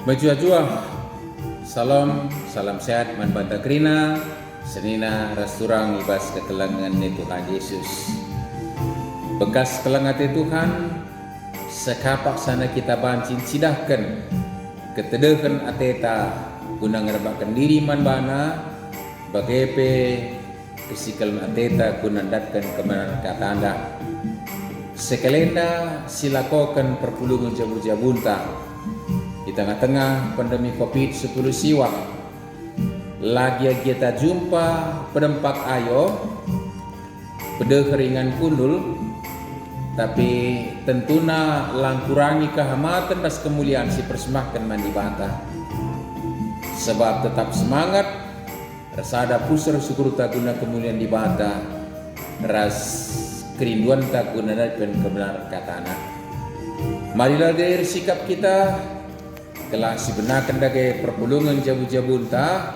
Majua-jua, salam sehat man banta krina, senina rasturang ibas kekelangan ni Tuhan Yesus. Bekas kelangate Tuhan, sekapak sana kita bancin sidahkan, ketedekan ateta, guna ngerebakan diri man bana, bagepe kesikalan ateta guna datkan kebenaran kata anda. Sekelenda silakokan perpulungan jabu-jabunta. Di tengah-tengah pandemi COVID-10 siwa, lagi kita jumpa pedempak ayo, pede keringan kundul, tapi tentuna langkurangi kehamatan dan kemuliaan si persembahkan mandi bata. Sebab tetap semangat, rasada pusar syukur tak guna kemuliaan di bata, ras kerinduan tak guna dan kebenaran kata anak. Marilah dari sikap kita, telah sebenarkan dagai perpulungan jabu-jabunta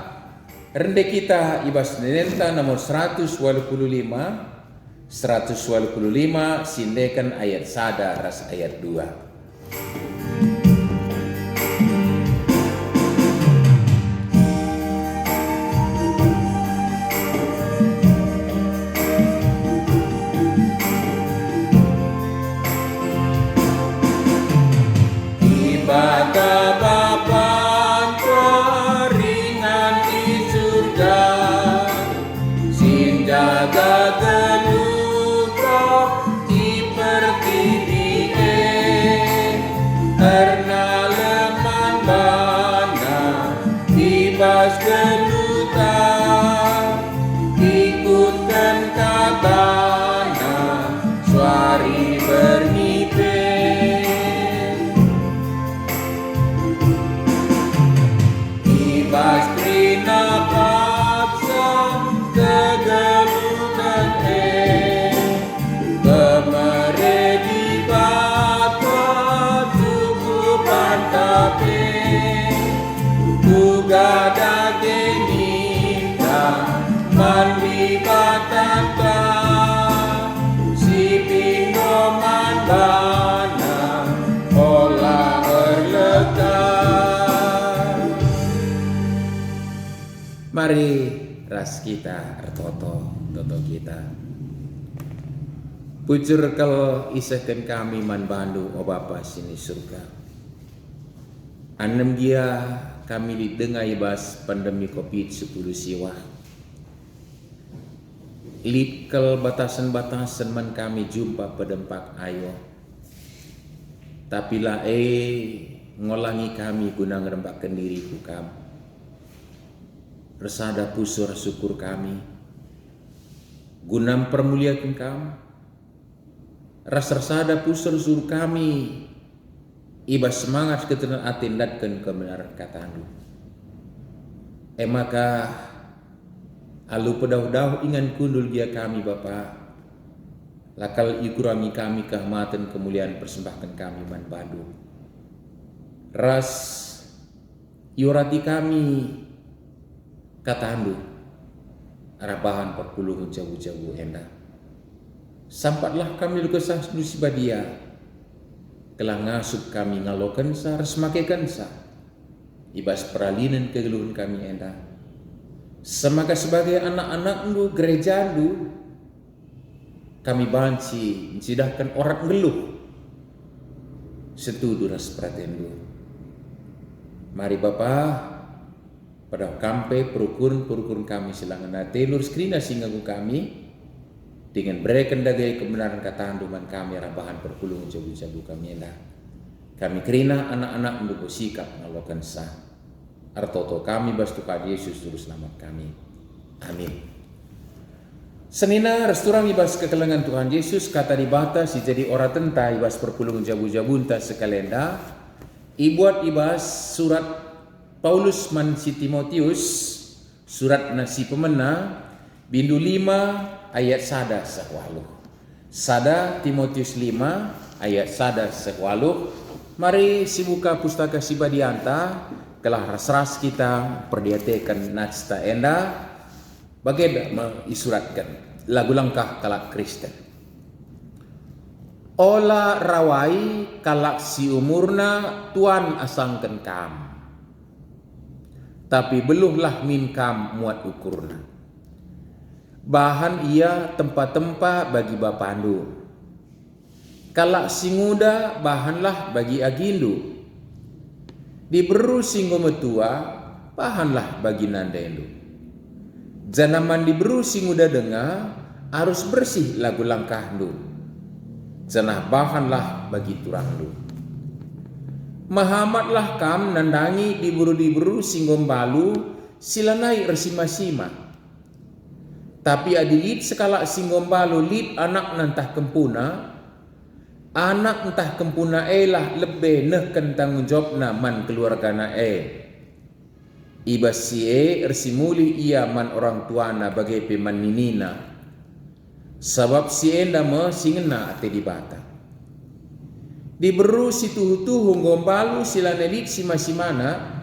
rende kita ibas nenenta nomor 125 sindekan ayat sada ras ayat 2. Mari ras kita toto kita. Pucur kal isahkan kami man bandu o Bapa sini surga. Anem dia kami didengai bas pandemi COVID-10 siwa. Litkal batasan-batasan man kami jumpa pedempak ayo. Tapi lah ngolangi kami guna ngerembakkan diriku kamu. Resada pusur syukur kami, guna permuliakan kamu. Resada pusur syukur kami, ibas semangat ketenan atindatkan kebenaran katamu. Maka alu pedau-dau ingan kundul dia kami Bapa. Lakal ikurangi kami kehormatan kemuliaan persembahkan kami man badu. Ras iurati kami katandu arabahan perpuluhan jabu-jabu enda. Sampatlah kami lukasah nusi badia, kelah ngasup kami ngalokan sa resmakekan sa, ibas peralinan kegeluhan kami enda. Semaka sebagai anak-anak ndu gereja ndu, kami banci mencidahkan orang ngeluh, setudu ras perhatian ndu. Mari Bapa, pada kampe perukun kami silangan telur skrina singagu kami dengan berikan dagai kebenaran kata anduman kami rabahan perpulung jabu-jabu kami endah. Kami kerina anak-anak mendukung sikap ngalokan sah. Artoto kami bas Tuhan Yesus juru selamat kami. Amin. Senina resturang ibas kekelengan Tuhan Yesus kata dibata si jadi ora tentai ibas perpulung jabu-jabunta sekalenda. Ibuat ibas surat Paulus man si Timotius surat nasi pemena bindu 5 ayat sada sekwaluh. Sada Timotius 5 ayat sada sekwaluh. Mari si buka pustaka si Badianta kelah ras-ras kita perdiatekan nasta enda bageda mengisuratkan lagu langkah kalak Kristen. Ola rawai kalak si umurna tuan asangken kam. tapi beluhlah minkam muat ukurna. Bahan ia tempat-tempat bagi bapandu. Kalak singuda bahanlah bagi agindu. Diberu singgo metua bahanlah bagi nandendu. Janaman diberu singuda dengar harus bersih lagu langkahdu. Janah bahanlah bagi turangdu. Mahamatlah kam nandangi diberu singgom balu silanai resima-sima. Tapi adilit sekala singgom balu lit anak nantah kempuna, anak entah kempuna lah lebih nehken tanggung jawab na man keluarga na ibas si ersimuli ia man orang tuana bagai peman ninina. Sebab si enda me singena ate dibata. Diberu si tuhu-tuhu ngombalu sila nelit si masimana,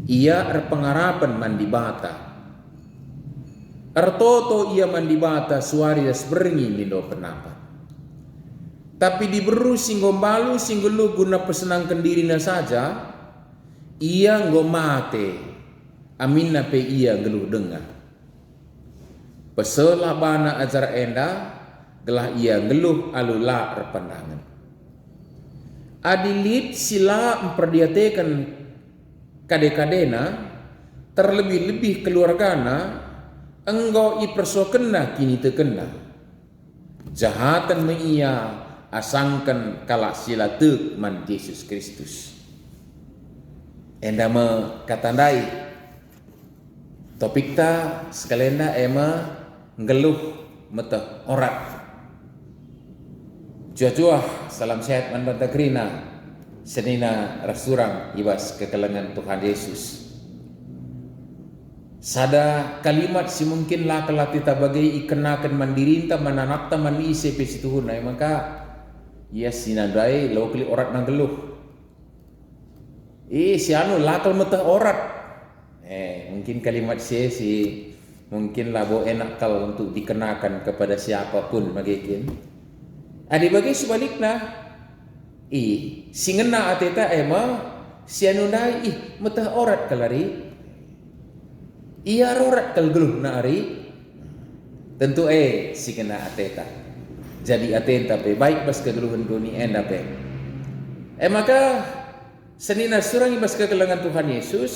ia pengarapan man dibata. Ertoto ia man dibata suari das berengi mindo penapa. Tapi diberu si ngombalu singgelu guna pesenangkan dirina saja, ia ngomate, amin nape ia geluh dengar. Peselah bana ajar enda, gelah ia geluh alula repandangan. Adilit sila memperdiatekan kade-kadena, terlebih-lebih keluargana, engkau ipersokena kini tekena. Jahatan meia asangkan kalak sila tek man Yesus Kristus. Enda me katandai topik ta sekalenda ema ngeluh meta orat. Jua-jua salam sehat man banta krina senina rasurang ibas kekelengan Tuhan Yesus. Sada kalimat si mungkin lah kelatita bagai ikenakan mandirinta mananapta man ise pesituhuna maka ia sinadai lau keli orat nanggeluh. Si anu lakal meta orat. Mungkin kalimat si mungkin labo enak kalau untuk dikenakan kepada siapapun bagikin. Adi bagi sebaliknya, singena ateta ema sianundai meta orat kalari. Ia rorat kal geluh na ari. Tentu singena ateta. Jadi atenta pe baik bas kegeluhan duni enda pe. Maka senina surang ibas kegelangan Tuhan Yesus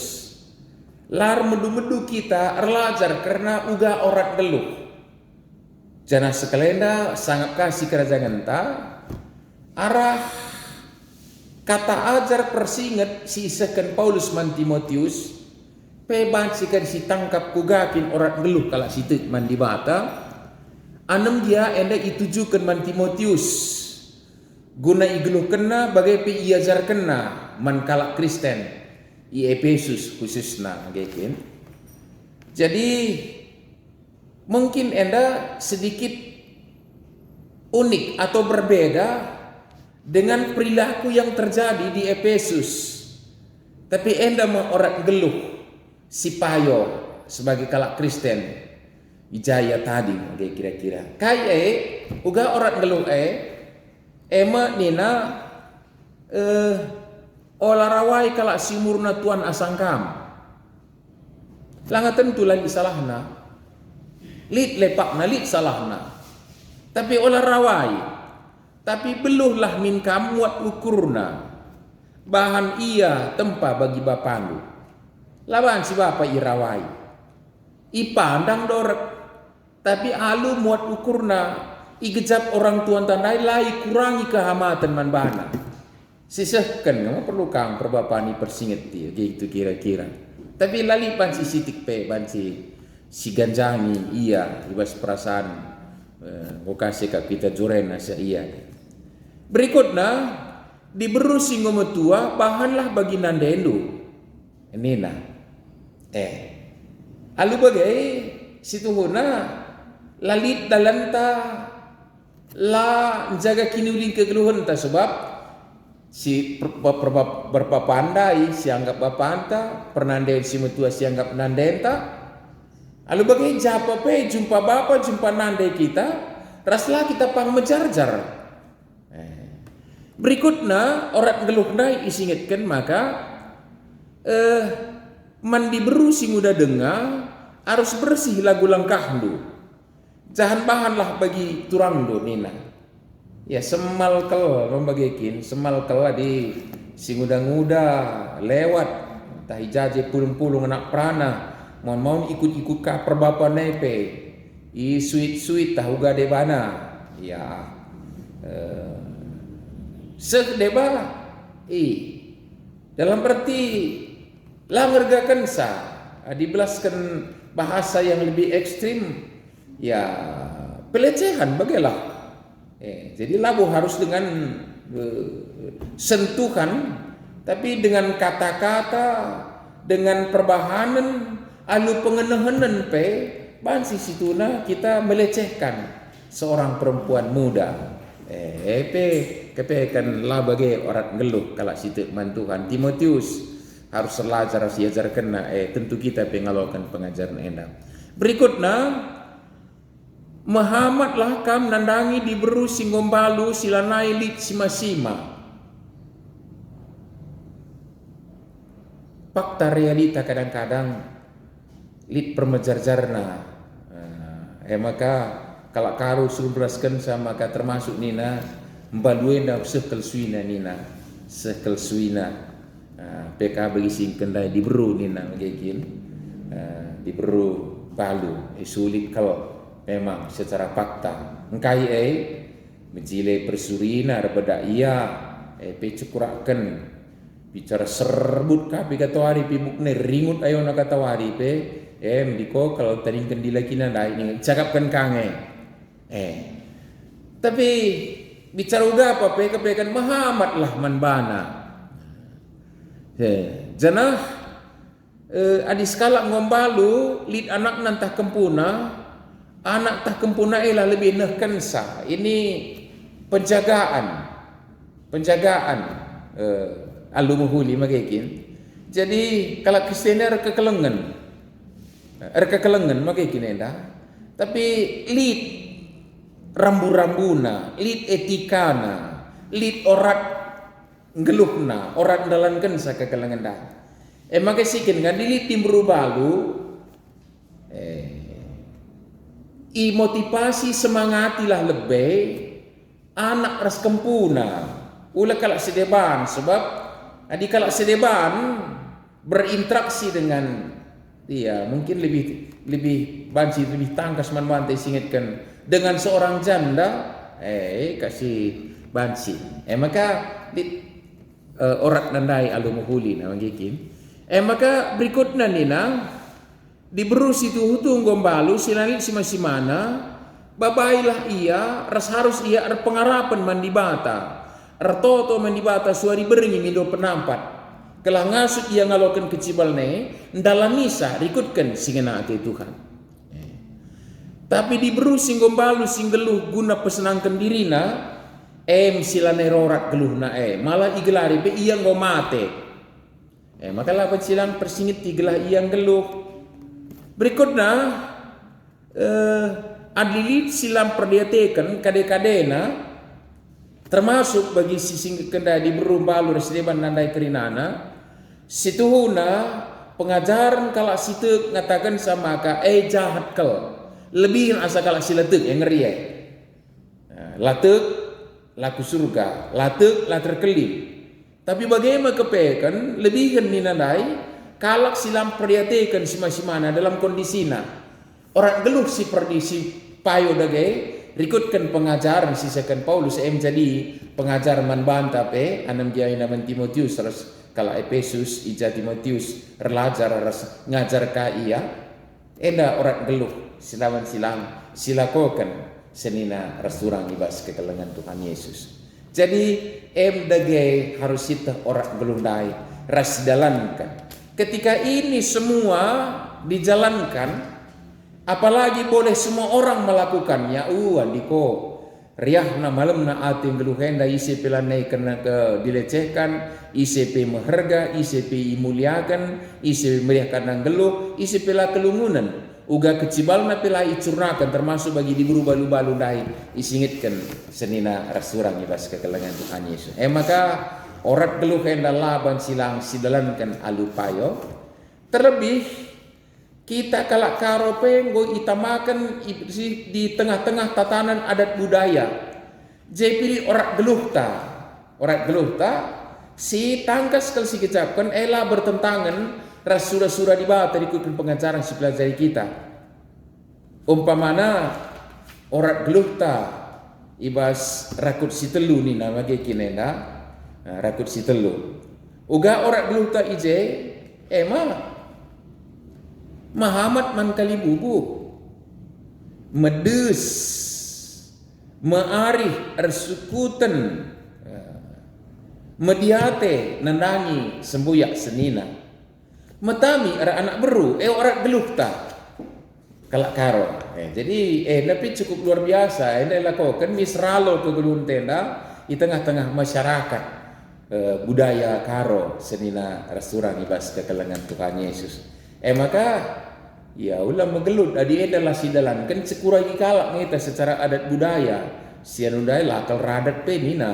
lar medu-medu kita erlajar karena uga orat geluh. Jana sekalenda sangat kasih kerajaan ta arah kata ajar persinget si second Paulus man Timotius peban sikan si tangkap kugakin orat geluh kala situ man dibata anem dia enda itujukan man Timotius guna igeluh kena bagai pe iajar kena man kala Kristen i Efesus khususna gekin. Jadi mungkin enda sedikit unik atau berbeda dengan perilaku yang terjadi di Efesus. Tapi enda mau orat geluh si payo sebagai kalak Kristen ijaya tadi kira-kira. Kai uga orat geluh ema nina olarawai kalak simurna tuan asangkam. Langa tentu lagi salahna. Lit lepakna lit salahna. Tapi olah rawai. Tapi beluhlah min kamuat ukurna. Bahan ia tempa bagi bapandu. Lawan si bapa irawai. Ipandang dorek. Tapi alu muat ukurna. Igejap orang tuan tandai lai kurangi kehamatan man bana. Sisehkan kamu perlu kang perbapani persinget dia. Gitu kira-kira. Tapi lali pansi sitik pe pansi. Si ganjangi iya ibas perasaan vokasi kak kita juren nasa iya. Berikutnya diberu singgo metua bahanlah bagi nandendu. Ini nah. Alu bagai situhuna lalit dalanta la jaga kinuling kegeluhan ta sebab si berapa pandai si anggap bapanta pernanden si metua si anggap nandenta. Lalu bagi japa pe jumpa bapa jumpa nandai kita raslah kita pang menjarjar. Berikutnya orat geluh nai isingetkan maka mandi beru sing udah dengar harus bersih lagu langkah lu. Jangan bahanlah bagi turang do nina. Ya semal kel membagikin semal kel di sing udah lewat tahi jaje pulung-pulung anak prana mau ikut-ikut ka perbapa nepe i suit tahu gade bana ya deba dalam berarti langgergakan sa dibelaskan bahasa yang lebih ekstrim ya pelecehan bagilah. Jadi labu harus dengan sentuhan, tapi dengan kata-kata, dengan perbahanan, alu pengenahanan bansi situna kita melecehkan seorang perempuan muda. Kepekan lah bagi orang ngeluh kalau situ mantuhan Timotius harus belajar siajar kena tentu kita pengalakan pengajaran endang. Berikutnya Muhammadlah kam nandangi diberu singombalu silanai lit sima-sima. Fakta realita kadang-kadang lit permejar-jarna. Maka kalau karu suruh belaskan sama maka termasuk nina mbaluenda sekel suina nina sekel suina. PK bagi sing kendai diberu nina mungkin diberu balu sulit kalau memang secara fakta engkai menjile persurina rebeda iya cukuraken bicara serbut kapi katawari pibukne ringut ayo nak katawari diko kalau tadi kendila kina dai ini cakapkan kange tapi bicara uga apa kepekan Muhammad lah manbana janah adis kalak ngombalu lid anak nantah kempuna anak tak kempuna elah lebih nehkensa. Ini penjagaan alumuhuli magikin. Jadi kalau Kristiani kekelengan magikin enda. Tapi lead rambu-rambuna, lead etikana, lead orat ngeluhna, orat dalankan sa kekelengan dah. Magasikin kan lead timbru balu motivasi semangatilah lebih anak ras kempuna ulah kalak sedeban sebab kalak sedeban berinteraksi dengan dia mungkin lebih banci lebih tangkas mantai singitkan dengan seorang janda kasih banci maka orat nandai alumuhuli na magikin maka berikutnya nina diberu situ hutung gombalu silanit simasimana babailah ia ras harus ia pengarapan mandi bata ertoto mandi bata suari beringi mido penampat kelah ngasut ia ngalokan kecibalne dalam misa rikutkan singena ati Tuhan tapi diberu sing gombalu sing geluh guna pesenangkan dirina silane rorat geluhna malah igelari be ia ngomate maka lapan silang persingit igelah ia geluh. Berikutnya adlilit silam perdiatekan kade-kadena termasuk bagi sisi kendai diberu balu resdeban nandai kerinana situhuna pengajaran kalau situ ngatakan sama ka jahat kel lebih asa kalau silatuk yang ngeri latuk laku surga latuk latar kelip tapi bagaimana kepekan lebih kan ninandai kalak silam perdiatekan si-mana dalam kondisina orang geluh si perdisi payo dage rikutkan pengajaran si second Paulus jadi pengajar manbantap anam jai naman Timotius terus kala Efesus ija Timotius relajar ras ngajar ka iya enda orang geluh silawan silakokan senina rasturang ibas kekelengan Tuhan Yesus jadi dage harus kita orang gelundai ras dalankan. Ketika ini semua dijalankan, apalagi boleh semua orang melakukannya. Andiko riahna malamna ating geluhenda ICP lanai kena ke dilecehkan, ICP meherga, ICP imuliakan, ICP meriahkan nang geluh, ICP lah kelungunan. Uga kecibalna pila icurnakan termasuk bagi diburu balu-balu dai isingitkan senina rasurang ibas kekelengan Tuhan Yesus. Maka orat geluh henda laban silang sidalankan alupayo Terlebih kita kalak karope nggo itamakan di tengah-tengah tatanan adat budaya. Jadi orang geluh ta si tangkas kalau si kecapkan ela bertentangan rasura-sura di bawah tadi ikut pengajaran si pelajari kita. Umpamana orang geluh ta ibas rakut si telu ni nama kinenda rakut si telu. Uga orang geluh ta ije Muhammad man kali bubu medes mearih ersukutan mediate nenangi sembuyak senina metami era anak beru orang geluh ta kalak karo jadi tapi cukup luar biasa lakukan misralo kegelun tenda di tengah-tengah masyarakat budaya karo senina restoran ibas kekelengan Tuhan Yesus maka ya ulah megelut adi adalah sidalan kan sekurai kalak ngita secara adat budaya sian undai lakal radat pe nina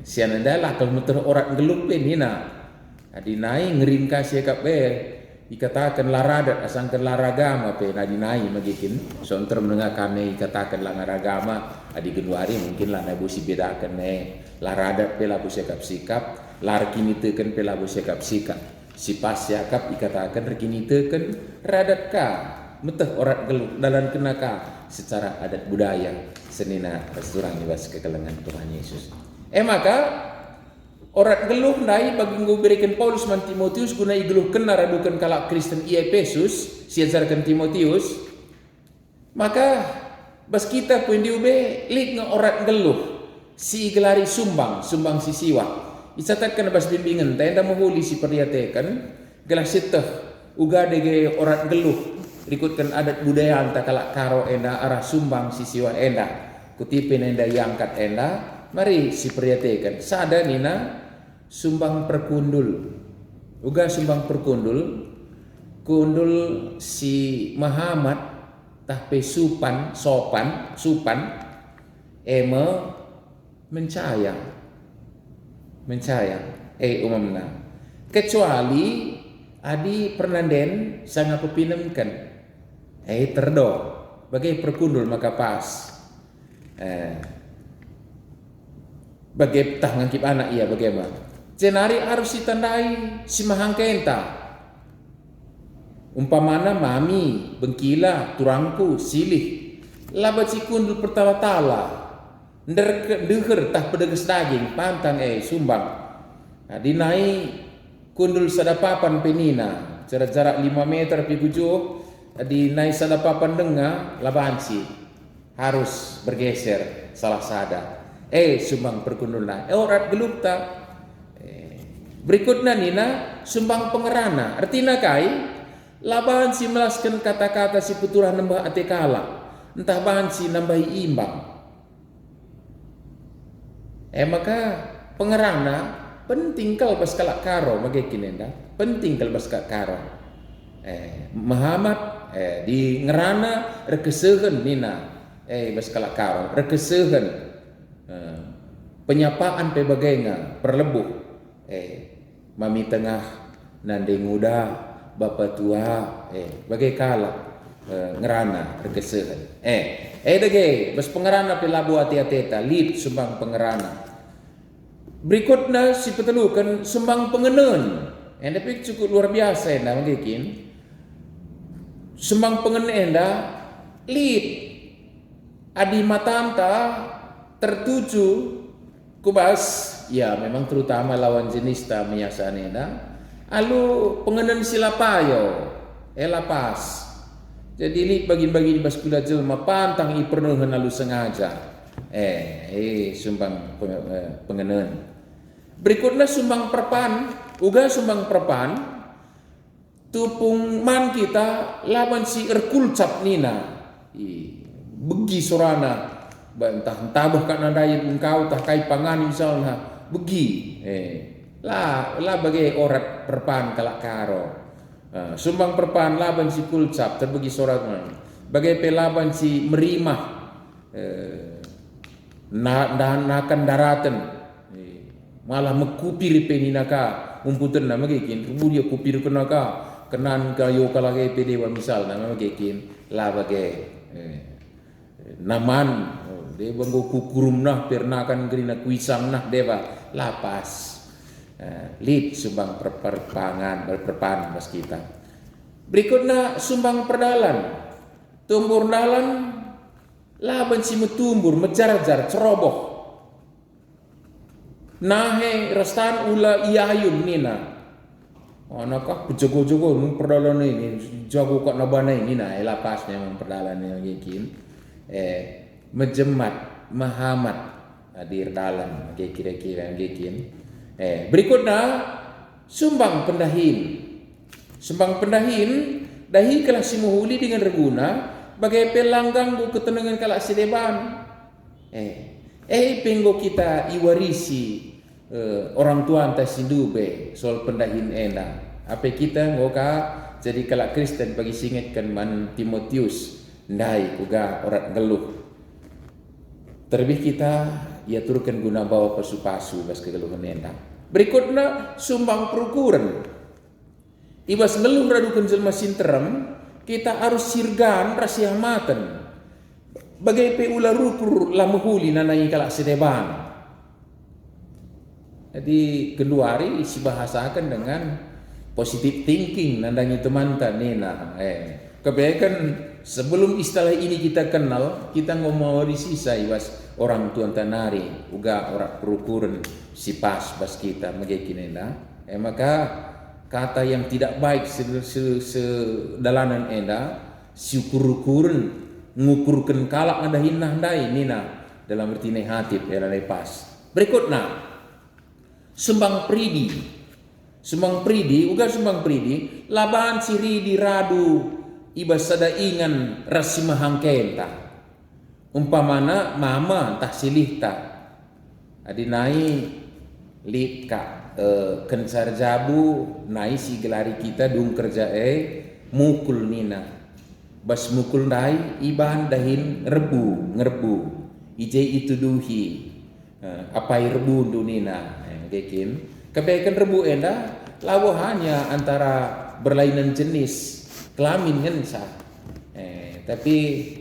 sian undai lakal muter orang gelut pe nina adi nai ngeringka siakap be dikatakan laradat asangkan laragama pe adi nai magikin sonter menengah kami katakan laragama adi genuari mungkin lah nabu si bedakan laradat pe labu siakap sikap lar kini teken pe labu siakap sikap si pas yakap dikatakan rekini teken radat ka meteh orang geluh dalam kenaka secara adat budaya senina restoran ibas kekelengan Tuhan Yesus maka orang geluh nai bagi berikan Paulus man Timotius guna geluh kena radukan kalak Kristen Efesus siajarkan Timotius maka bas kita pun diube lik nge orang geluh si gelari sumbang si siwa isatatkan bas bimbingan tenda mohuli si perlihatekan gelas siteh uga dege orang geluh rikutkan adat budaya anta kalak karo enda arah sumbang si siwa enda kutipin enda yangkat enda mari si perlihatekan sada nina sumbang perkundul uga sumbang perkundul kundul si Muhammad tahpe sopan mencayang umumna kecuali adi pernanden sangat kupinamkan terdo bagai perkundul maka pas bagai tah ngangkip anak iya bagaimana cenari harus ditandai si mahangkenta umpamana mami bengkila turangku silih labat si kundul pertala-tala deher tah pedeges daging pantang sumbang dinai kundul sadapapan penina jarak 5 meter pi gujuh dinai sadapapan denga labansi harus bergeser salah sada sumbang perkundulna orat gelupta berikutnya nina sumbang pengerana artinya kai labansi melaskan kata-kata si puturah nambah atekala entah bansi nambahi imbang maka pengerana penting kal bas kalak karo magikin enda penting kal bas kalak karo Muhammad di ngerana rekeseuheun nina bas kalak karo rekeseuheun penyapaan pe bagenga perlebuh mami tengah nande muda bapa tua bagai kalak ngerana rekeseuheun dege bas pengerana pe labu ati-ateta lid sumbang pengerana berikutnya si petelukan sumbang pengeneun tapi cukup luar biasa enda magikin sumbang pengeneun enda lid adi matanta tertuju kubas ya memang terutama lawan jenis ta meyasan enda alu pengeneun silapayo lapas jadi li bagi-bagi di baskula jelma pantang i perneuheun alu sengaja sumbang pengeneun berikutnya sumbang perpan uga sumbang perpan tupung man kita lawan si erkulcap nina begi sorana entah bahkan nadayin engkau tah kai pangan misalnya begi lah bagai orat perpan kalak karo sumbang perpan laban si kulcap terbegi sorat bagai pelaban si merimah nakan daratan malah mekupir peninaka umputun nama gekin kemudian kupir kena ka kenan kayo kalage pede wa misal nama gekin la bagai naman de banggo kukurum nah pernah kan gerina kuisang nah deva lapas lid sumbang perpangan berperpan mas kita. Berikutnya sumbang perdalan tumbur dalan laban si metumbur mejar-jar ceroboh nahe restan ula iayun nina anakah pejogo-jogo nung perdalan ini jago kok nabana ini nah lapasnya memang perdalan yang gikin mejemat mahamat hadir dalam kira-kira yang gikin berikutnya sumbang pendahin dahi kalah si muhuli dengan reguna bagai pelanggang bu ketenangan kalah si deban penggo kita iwarisi orang tua antas sindube soal pendahin ena apa kita ngoka jadi kalak Kristen bagi singetkan man Timotius ndai kuga orat geluh terlebih kita ia turunkan guna bawa pasu-pasu bas kegeluhan ena. Berikutnya sumbang perukuran ibas ngeluh radukan jelma sinterem kita harus sirgan rasihamaten bagai pe ular rukur lamuhuli nanai kalak sedeban. Jadi keluari isi bahasakan dengan positive thinking nandangi teman nena. Kebaikan sebelum istilah ini kita kenal kita ngomong di sisa ibas orang tuan tanari uga orang perukuran si pas kita megekinena. Maka kata yang tidak baik sedalanan enda syukur-ukurun ngukurkan kalak ngadahin nahdai nina dalam arti negatif era lepas. Berikutnya sembang pridi uga sembang pridi laban siri di radu ibas sada ingan rasimahang kenta umpamana mama tah silih ta adinai lika kencar jabu nai si gelari kita dung kerja mukul nina bas mukul nai iban dahin ngerbu ije itu duhi apai rebu du nina gekin kebaikan rebu enda lawo hanya antara berlainan jenis kelamin kan sah tapi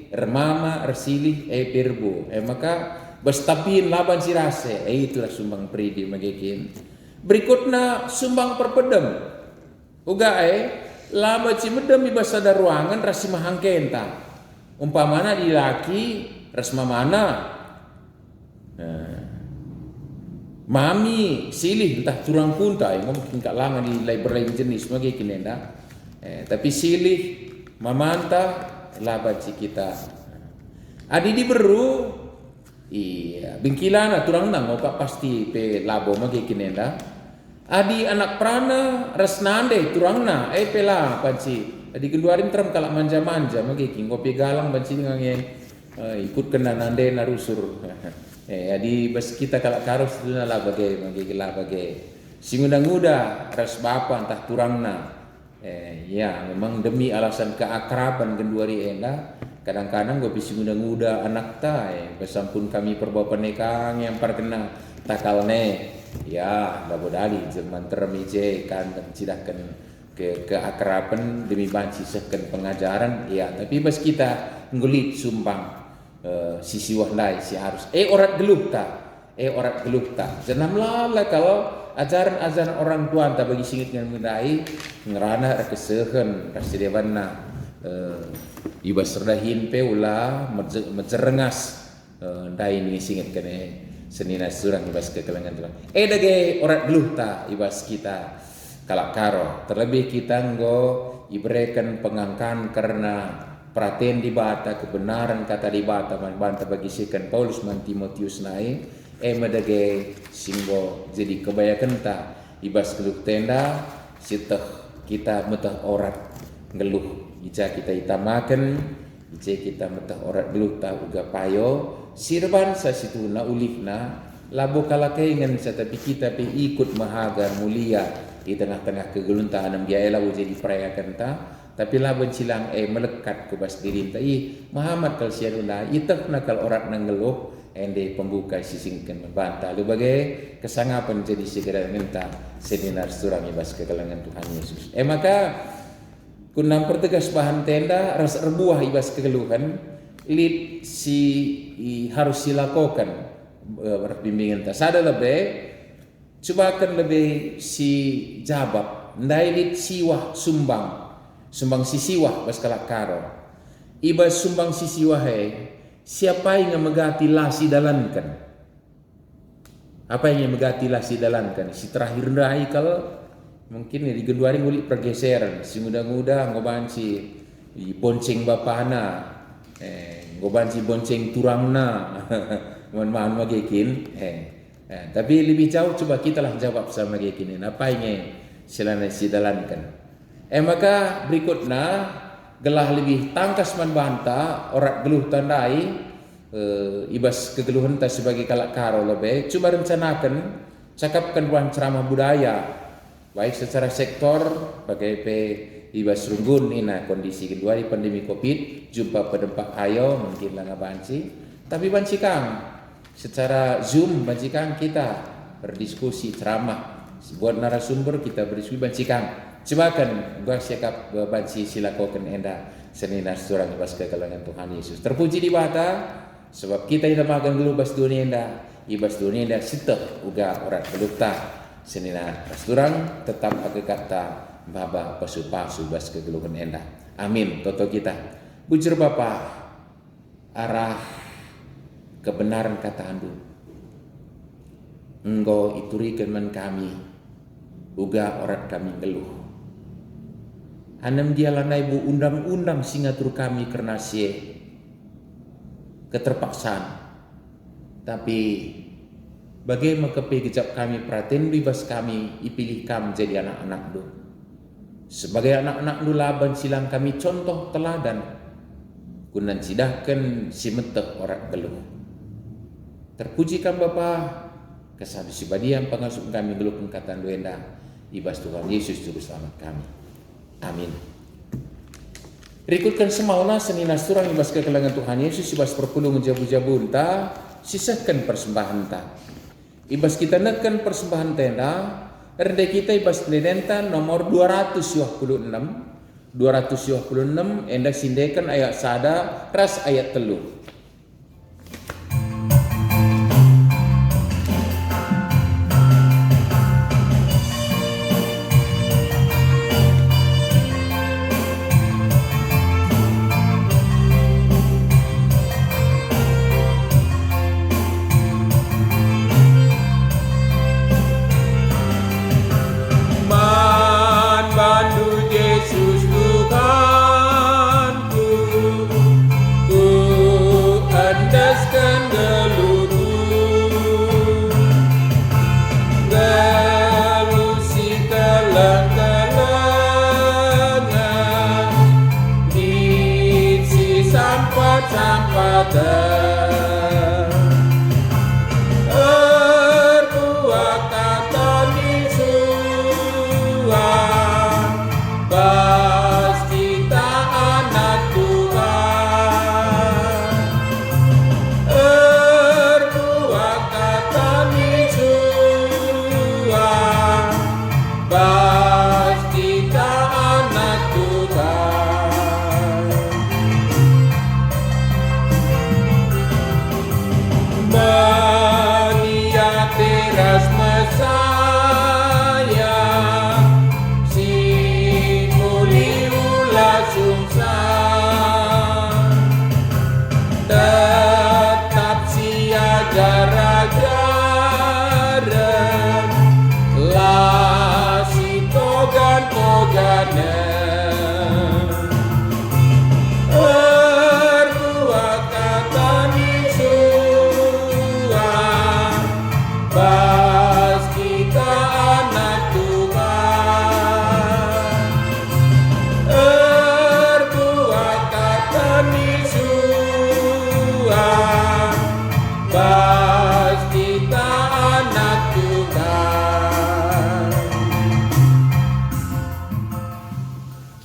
remama ersilih perbu maka bas tapin laban si rase itulah sumbang pridi magekin. Berikutnya sumbang perpedem uga lama cimedem ibas ada ruangan rasimahang kenta umpamana di laki rasmamana mami silih entah turang punta mungkin kak lama di berlain jenis magekin enda tapi silih mamanta laban si kita adi di beru iya bingkilan turang nang oka pasti pe labo magekin enda adi anak prana resnande turangna pela panci adi keluarin terem kalak manja-manja magekin kopi galang panci ngangen ikut kena nande narusur adi bas kita kalak karus duna lah bagai singuda-nguda ras bapa entah turangna ya memang demi alasan keakraban genduari enda kadang-kadang gue bisi muda-muda anak ta besampun kami perbawa penekang yang perkena takalne ya babodali zaman termije kan cidahkan keakraban demi banci seken pengajaran ya tapi bas kita ngulit sumbang sisi wahlai si harus orat geluh ta jenam lala kalau ajaran orang tua ta bagi singit dengan mudai ngerana kesehen rasidewana ibas serdahin pe ulah mencerengas dai ni singit kene senina surang ibas ke kelengan tuan dage orat geluh ta ibas kita kalak karo terlebih kita nggo ibrekan pengangkan karena perhatian di bata kebenaran kata di bata banta bagi sikan Paulus man Timotius nai medage singgo jadi kebayakan ta ibas geluh tenda sitah kita metah orat geluh ija kita itamakan ija kita metah orat geluh ta uga payo sirban sa situ na ulifna labo kalakaingan sa tapi kita pe ikut mahaga mulia di tengah-tengah kegeluntahan biaya lawo jadi perayakan ta tapi laban silang melekat ke bas diri ta Muhammad kal sianuna itah nakal orat nang geluh ende pembuka sisingkan membantah lu bagai kesangapan jadi segera minta seminar surang ibas kegelangan Tuhan Yesus. Maka kunam pertegas bahan tenda rasa rebuah ibas kegeluhan lid si harus silakokan bimbingan tak sada lebih coba akan lebih si jabab ndai lid siwah sumbang si siwah bas kalak karo ibas sumbang si siwah siapa yang megati lasi dalankan apa yang megati lasi dalankan si terakhir rai kalau mungkin di Genduari ngulik pergeseran si muda-muda ngoban si bonceng bapana ngoban si bonceng turangna mohon magekin tapi lebih jauh coba kita lah jawab sama gekin apa yang selana si dalankan maka berikutnya gelah lebih tangkas membantah orang geluh tandai ibas kegeluhan tak sebagai kalak karo lebih coba rencanakan cakapkan ruang ceramah budaya baik secara sektor bagai ibas runggun ina kondisi kedua di pandemi Covid jumpa pedempak ayo mungkin lah banci tapi banci kang secara Zoom banci kang kita berdiskusi ceramah buat narasumber kita berdiskusi banci kang coba kan gua siap banci silakokan enda seninar surang ibas kegelangan Tuhan Yesus terpuji di bata sebab kita yang makan dulu bas dunia enda ibas dunia enda sitek uga orang belukta senina pasturang tetap agak kata baba pasu-pasu bas kegeluhan enda. Amin. Toto kita. Bujur Bapa arah kebenaran kata andu. Engkau iturikan man kami uga orang kami ngeluh. Anam dia lanai bu undang-undang singatur kami karena sie keterpaksaan. Tapi bagaimana kepegejap kami perhatian bebas kami ipilih kami jadi anak-anak do. Sebagai anak-anak do laban silang kami contoh teladan. Kunan sidahkan si metek orang geluh. Terpujikan Bapa kesabi sibadian pengasuh kami geluh pengkatan duenda. Ibas Tuhan Yesus juru selamat kami. Amin. Rikutkan semauna senina surang ibas kekelangan Tuhan Yesus ibas perpulungan jabu-jabu entah sisakan persembahan entah. Ibas kita netkan persembahan tenda rende kita ibas tenda nomor 226 endak sindekan ayat sada ras ayat telu.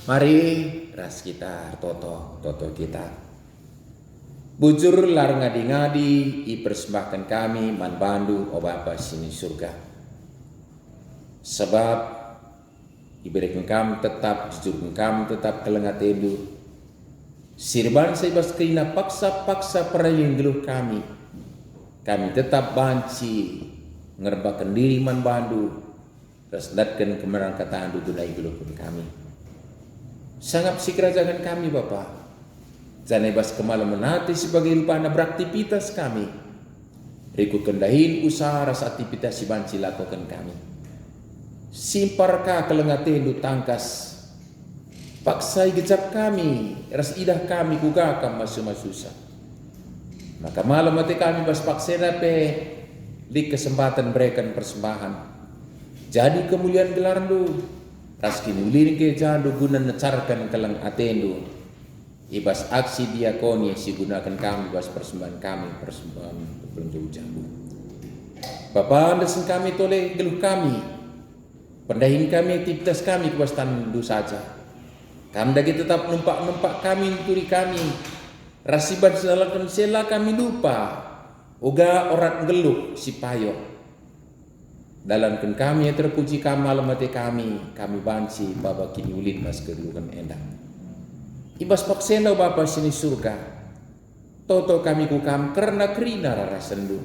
Mari ras kita toto kita. Bujur lar ngadi-ngadi ipersembahkan kami man bandu o Bapa sini surga. Sebab iberikan kami tetap, jujurkan kami tetap kelengat endu. Sirban seibas kena paksa-paksa perayaan geluh kami. Kami tetap banci ngerbakan diri man bandu. Resdatkan kemerang kata andu dunai geluh kami. Sangat si kerajaan kami Bapa. Jangan bas kemalam menati sebagai rupana beraktivitas kami. Rikut kendahin usaha rasa aktivitas si banci lakukan kami. Simparkah kelengatin du tangkas. Paksai gejap kami, ras idah kami kugakam masu-masusa. Maka malam mati kami bas paksena pe di kesempatan berikan persembahan. Jadi kemuliaan gelar du. Ras kini ulirin ke jandu guna necarkan kelang atendu. Ibas aksi diakoni si gunakan kami bas persembahan kami persembahan belum jauh-jauh. Bapa andasan kami toleh geluh kami. Pendahin kami aktivitas kami kubas tandu saja. Kami dagi tetap numpak kami turi kami. Rasiban selakan sela kami lupa. Uga orat geluh si payo. Dalamkan kami yang terpuji kami malam mati kami banci baba kini ulin mas kegeluhan endang. Ibas paksenda Bapa sini surga. Toto kami kukam karena kerina rarasan du.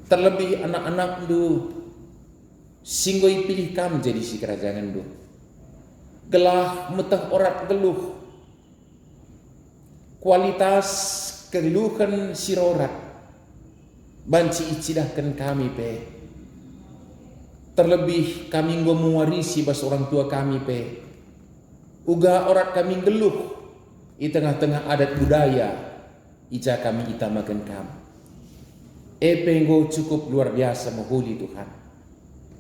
Terlebih anak-anak du. Singgoi pilih kam jadi si kerajaan du. Gelah metah orat geluh. Kualitas kegeluhan sirorat. Banci icidahkan kami pe. Terlebih kami mewarisi bas orang tua kami pe. Uga orat kami geluh di tengah-tengah adat budaya ija kami itamakan kamu. Penggo cukup luar biasa menghuli Tuhan.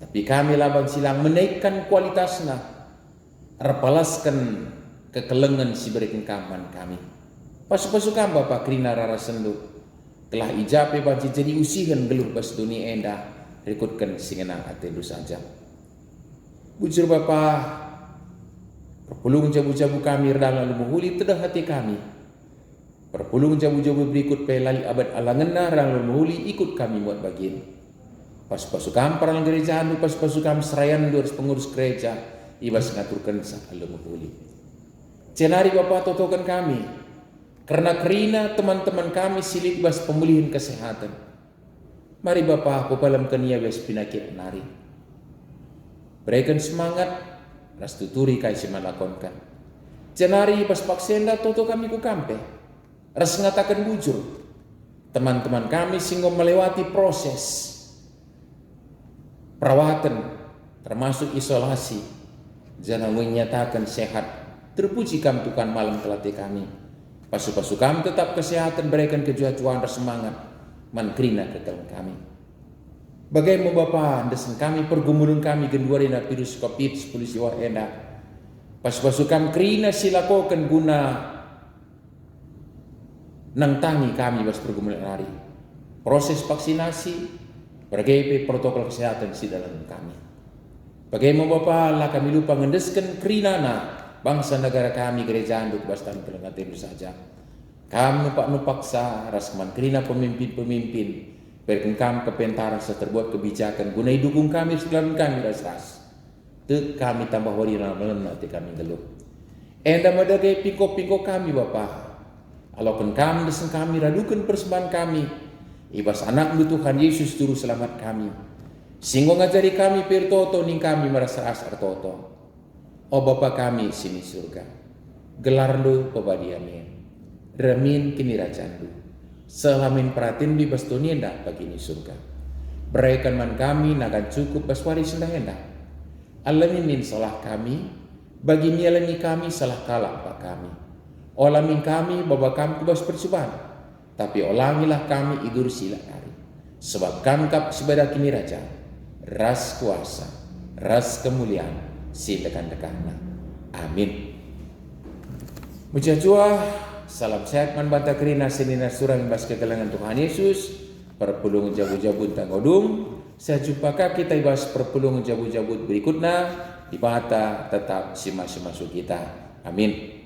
Tapi kami labang silang menaikkan kualitasnya. Repalaskan kekelengan si berikan kaman kami. Pasu-pasu kam Bapak krina rara sendu. Telah ijape banci jadi usihan geluh bas dunia endah. Rekutkan singenang atendu saja. Bujur Bapak. Perpulung jabu-jabu kami dalam menghuli tedah hati kami. Perpulung jabu-jabu berikut pelali abad alangena dalam menghuli ikut kami buat bagian. Pas-pasu kamparang gereja anu pas-pasu kam serayan harus pengurus gereja ibas ngaturkan sah alam menghuli. Cenari Bapak totokan kami. Karena kerina teman-teman kami silik bas pemulihan kesehatan. Mari Bapak pepalam kenia bas pinakit nari. Berikan semangat. Ras tuturi kai si malakonkan. Cenari pas paksenda toto kami ku kampe. Ras ngatakan bujur. Teman-teman kami singgo melewati proses perawatan termasuk isolasi. Jangan menyatakan sehat. Terpuji kam Tuhan malam telatih kami. Pasu-pasu kami tetap kesehatan berikan kejujuan ras semangat. Mankrina kekelam kami. Bagaimana Bapak desain kami pergumulan kami genduarina virus COVID-19 siwah enda. Pas-pasukan krina silakokan guna nangtangi kami bas pergumulan hari. Proses vaksinasi berbagai protokol kesehatan si dalam kami. Bagaimana Bapak lah kami lupa ngendeskan krinana bangsa negara kami gereja anduk bas tangan kelengatin saja. Kami numpak sa rasman krina pemimpin-pemimpin. Berkengkam kepentaran seterbuat kebijakan gunai dukung kami selalu kami ras-ras. Tek kami tambah wari ramalan nanti kami geluh. Enda madagai pingko-pingko kami Bapak. Alaukan kami desen kami radukan persembahan kami. Ibas anak Tuhan Yesus juru selamat kami. Singgo ngajari kami pirtoto ning kami merasa asar toto. O Bapa kami sini surga. Gelarlu pebadiannya. Remin kini rajandu. Selamin pratin di bastoni endah bagi ini surga. Berikan man kami nagan cukup baswari sendah endah. Alamin salah kami, bagi mialani kami salah kalah pak kami. Olamin kami baba kami kubas percobaan, tapi olangilah kami idur sila hari. Sebab kangkap sebadah kini raja, ras kuasa, ras kemuliaan, si tekan-tekana. Amin. Mujajua. Salam sehat man banta kerina senina surang bas kegelangan Tuhan Yesus. Perpulung jabu-jabut tanggodung. Saya jumpakah kita ibas perpulung jabu-jabut berikutnya. Di bata tetap si masuk kita. Amin.